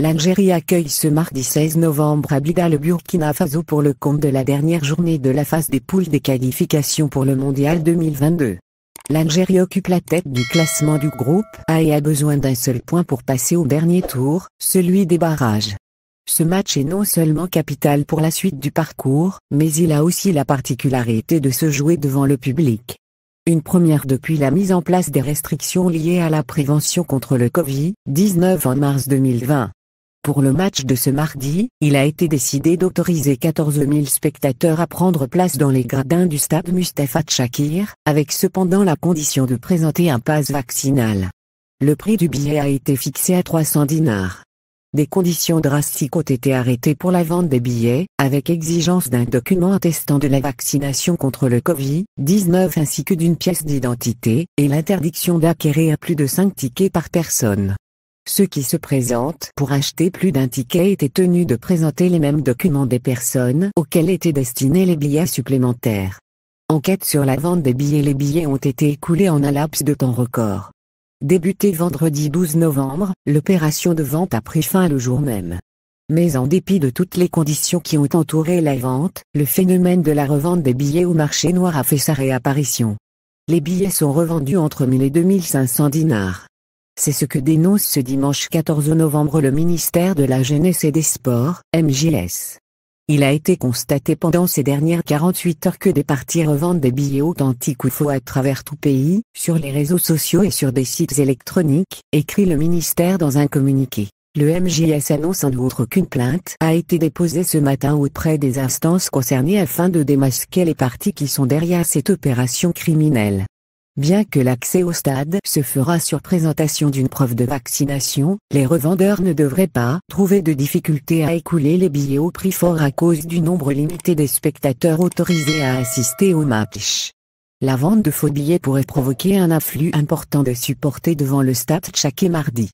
L'Algérie accueille ce mardi 16 novembre Abidjan le Burkina Faso pour le compte de la dernière journée de la phase des poules des qualifications pour le Mondial 2022. L'Algérie occupe la tête du classement du groupe A et a besoin d'un seul point pour passer au dernier tour, celui des barrages. Ce match est non seulement capital pour la suite du parcours, mais il a aussi la particularité de se jouer devant le public. Une première depuis la mise en place des restrictions liées à la prévention contre le Covid-19 en mars 2020. Pour le match de ce mardi, il a été décidé d'autoriser 14 000 spectateurs à prendre place dans les gradins du stade Mustapha Tchakir, avec cependant la condition de présenter un pass vaccinal. Le prix du billet a été fixé à 300 dinars. Des conditions drastiques ont été arrêtées pour la vente des billets, avec exigence d'un document attestant de la vaccination contre le Covid-19 ainsi que d'une pièce d'identité, et l'interdiction d'acquérir plus de 5 tickets par personne. Ceux qui se présentent pour acheter plus d'un ticket étaient tenus de présenter les mêmes documents des personnes auxquelles étaient destinés les billets supplémentaires. Enquête sur la vente des billets. Les billets ont été écoulés en un laps de temps record. Débutée vendredi 12 novembre, l'opération de vente a pris fin le jour même. Mais en dépit de toutes les conditions qui ont entouré la vente, le phénomène de la revente des billets au marché noir a fait sa réapparition. Les billets sont revendus entre 1 000 et 2 500 dinars. C'est ce que dénonce ce dimanche 14 novembre le ministère de la Jeunesse et des Sports, MJS. Il a été constaté pendant ces dernières 48 heures que des partis revendent des billets authentiques ou faux à travers tout pays, sur les réseaux sociaux et sur des sites électroniques, écrit le ministère dans un communiqué. Le MJS annonce en outre qu'une plainte a été déposée ce matin auprès des instances concernées afin de démasquer les partis qui sont derrière cette opération criminelle. Bien que l'accès au stade se fera sur présentation d'une preuve de vaccination, les revendeurs ne devraient pas trouver de difficulté à écouler les billets au prix fort à cause du nombre limité des spectateurs autorisés à assister au match. La vente de faux billets pourrait provoquer un afflux important de supporters devant le stade Tchakir mardi.